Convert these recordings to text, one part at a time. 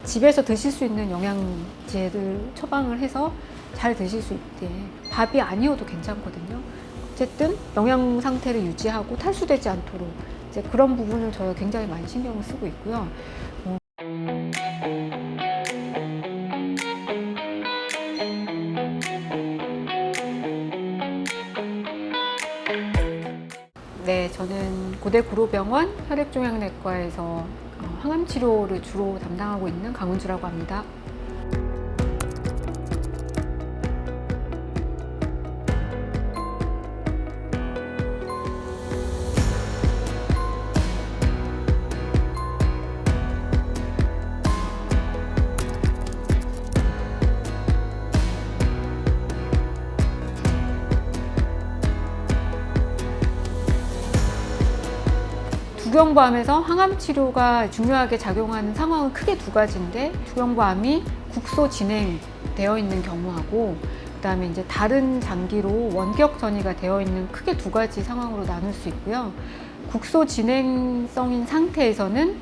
집에서 드실 수 있는 영양제를 처방을 해서 잘 드실 수 있게, 밥이 아니어도 괜찮거든요. 어쨌든 영양 상태를 유지하고 탈수되지 않도록 이제 그런 부분을 저희가 굉장히 많이 신경을 쓰고 있고요. 네, 저는 고대구로병원 혈액종양내과에서 항암 치료를 주로 담당하고 있는 강은주라고 합니다. 두경부암에서 항암 치료가 중요하게 작용하는 상황은 크게 두 가지인데, 두경부암이 국소 진행되어 있는 경우하고 그다음에 이제 다른 장기로 원격 전이가 되어 있는 크게 두 가지 상황으로 나눌 수 있고요. 국소 진행성인 상태에서는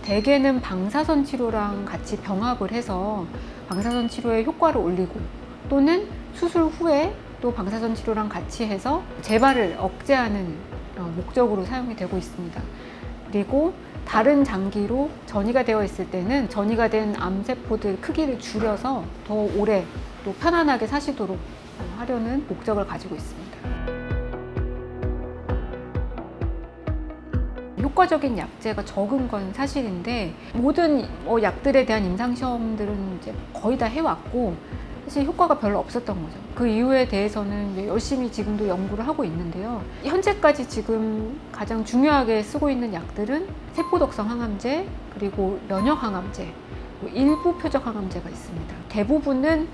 대개는 방사선 치료랑 같이 병합을 해서 방사선 치료의 효과를 올리고, 또는 수술 후에 또 방사선 치료랑 같이 해서 재발을 억제하는 목적으로 사용이 되고 있습니다. 그리고 다른 장기로 전이가 되어 있을 때는 전이가 된 암세포들 크기를 줄여서 더 오래 또 편안하게 사시도록 하려는 목적을 가지고 있습니다. 효과적인 약제가 적은 건 사실인데, 모든 약들에 대한 임상시험들은 이제 거의 다 해왔고 사실 효과가 별로 없었던 거죠. 그 이유에 대해서는 열심히 지금도 연구를 하고 있는데요. 현재까지 지금 가장 중요하게 쓰고 있는 약들은 세포독성 항암제, 그리고 면역항암제, 일부 표적항암제가 있습니다. 대부분은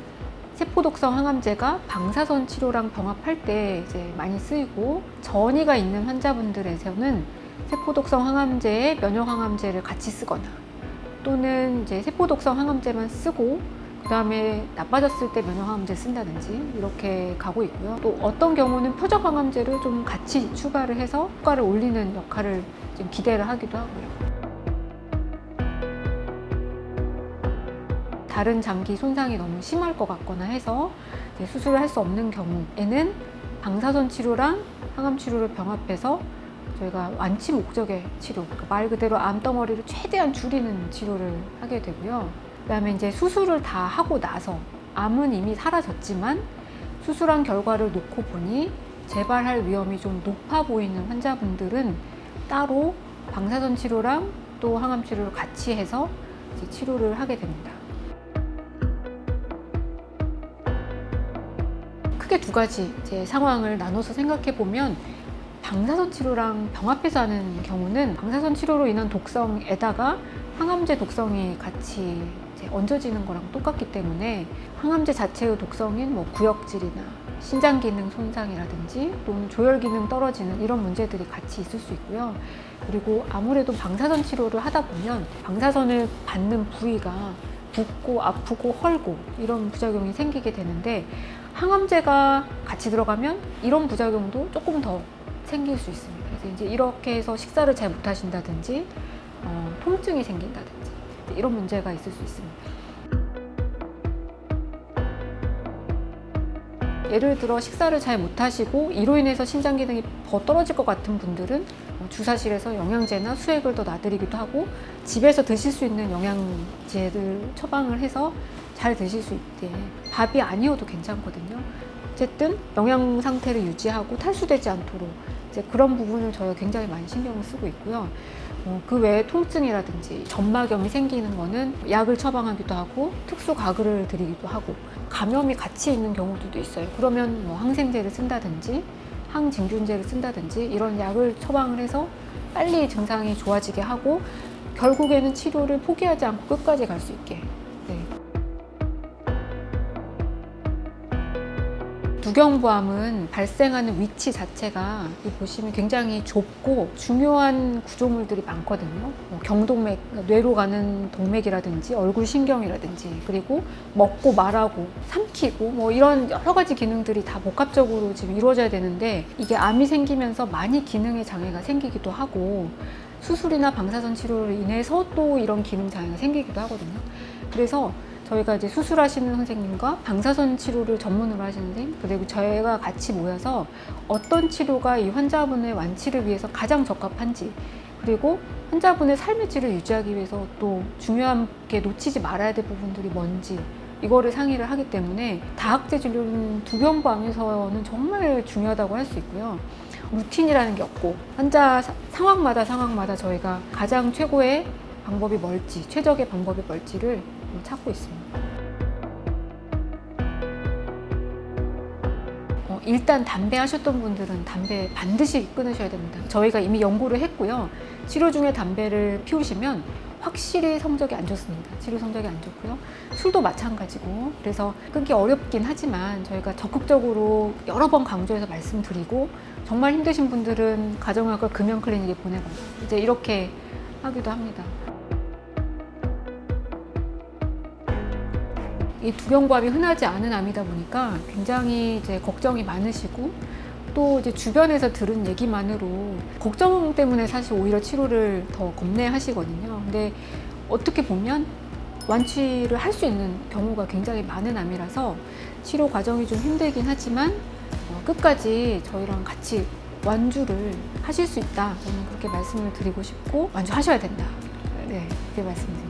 세포독성 항암제가 방사선 치료랑 병합할 때 이제 많이 쓰이고, 전이가 있는 환자분들에서는 세포독성 항암제에 면역항암제를 같이 쓰거나, 또는 이제 세포독성 항암제만 쓰고 그 다음에 나빠졌을 때 면역항암제 쓴다든지 이렇게 가고 있고요. 또 어떤 경우는 표적항암제를 좀 같이 추가를 해서 효과를 올리는 역할을 좀 기대를 하기도 하고요. 다른 장기 손상이 너무 심할 것 같거나 해서 수술을 할 수 없는 경우에는 방사선 치료랑 항암 치료를 병합해서 저희가 완치 목적의 치료, 말 그대로 암덩어리를 최대한 줄이는 치료를 하게 되고요. 그다음에 이제 수술을 다 하고 나서 암은 이미 사라졌지만 수술한 결과를 놓고 보니 재발할 위험이 좀 높아 보이는 환자분들은 따로 방사선 치료랑 또 항암 치료를 같이 해서 이제 치료를 하게 됩니다. 크게 두 가지 이제 상황을 나눠서 생각해 보면, 방사선 치료랑 병합해서 하는 경우는 방사선 치료로 인한 독성에다가 항암제 독성이 같이 얹어지는 거랑 똑같기 때문에 항암제 자체의 독성인 구역질이나 신장 기능 손상이라든지 또는 조혈 기능 떨어지는 이런 문제들이 같이 있을 수 있고요. 그리고 아무래도 방사선 치료를 하다 보면 방사선을 받는 부위가 붓고 아프고 헐고 이런 부작용이 생기게 되는데, 항암제가 같이 들어가면 이런 부작용도 조금 더 생길 수 있습니다. 그래서 이제 이렇게 해서 식사를 잘 못 하신다든지 통증이 생긴다든지 이런 문제가 있을 수 있습니다. 예를 들어 식사를 잘 못 하시고 이로 인해서 신장 기능이 더 떨어질 것 같은 분들은 주사실에서 영양제나 수액을 더 놔드리기도 하고, 집에서 드실 수 있는 영양제를 처방을 해서 잘 드실 수 있게, 밥이 아니어도 괜찮거든요. 어쨌든 영양 상태를 유지하고 탈수되지 않도록 이제 그런 부분을 저희가 굉장히 많이 신경을 쓰고 있고요. 그 외에 통증이라든지 점막염이 생기는 거는 약을 처방하기도 하고 특수 가글을 드리기도 하고, 감염이 같이 있는 경우들도 있어요. 그러면 항생제를 쓴다든지 항진균제를 쓴다든지 이런 약을 처방을 해서 빨리 증상이 좋아지게 하고, 결국에는 치료를 포기하지 않고 끝까지 갈 수 있게. 두경부암은 발생하는 위치 자체가 보시면 굉장히 좁고 중요한 구조물들이 많거든요. 경동맥, 뇌로 가는 동맥이라든지 얼굴 신경이라든지, 그리고 먹고 말하고 삼키고 이런 여러 가지 기능들이 다 복합적으로 지금 이루어져야 되는데, 이게 암이 생기면서 많이 기능의 장애가 생기기도 하고, 수술이나 방사선 치료를 인해서 또 이런 기능 장애가 생기기도 하거든요. 그래서 저희가 이제 수술하시는 선생님과 방사선 치료를 전문으로 하시는 선생님, 그리고 저희가 같이 모여서 어떤 치료가 이 환자분의 완치를 위해서 가장 적합한지, 그리고 환자분의 삶의 질을 유지하기 위해서 또 중요하게 놓치지 말아야 될 부분들이 뭔지, 이거를 상의를 하기 때문에 다학제 진료는 두 병부 안에서는 정말 중요하다고 할 수 있고요. 루틴이라는 게 없고 환자 상황마다 저희가 가장 최고의 방법이 뭘지, 최적의 방법이 뭘지를 찾고 있습니다. 일단 담배 하셨던 분들은 담배 반드시 끊으셔야 됩니다. 저희가 이미 연구를 했고요. 치료 중에 담배를 피우시면 확실히 성적이 안 좋습니다. 치료 성적이 안 좋고요. 술도 마찬가지고. 그래서 끊기 어렵긴 하지만 저희가 적극적으로 여러 번 강조해서 말씀드리고, 정말 힘드신 분들은 가정의학과 금연 클리닉에 보내고 이제 이렇게 하기도 합니다. 이 두병부암이 흔하지 않은 암이다 보니까 굉장히 이제 걱정이 많으시고, 또 이제 주변에서 들은 얘기만으로 걱정 때문에 사실 오히려 치료를 더 겁내하시거든요. 근데 어떻게 보면 완치를 할 수 있는 경우가 굉장히 많은 암이라서 치료 과정이 좀 힘들긴 하지만 끝까지 저희랑 같이 완주를 하실 수 있다. 저는 그렇게 말씀을 드리고 싶고, 완주하셔야 된다. 네, 그렇게 말씀드립니다.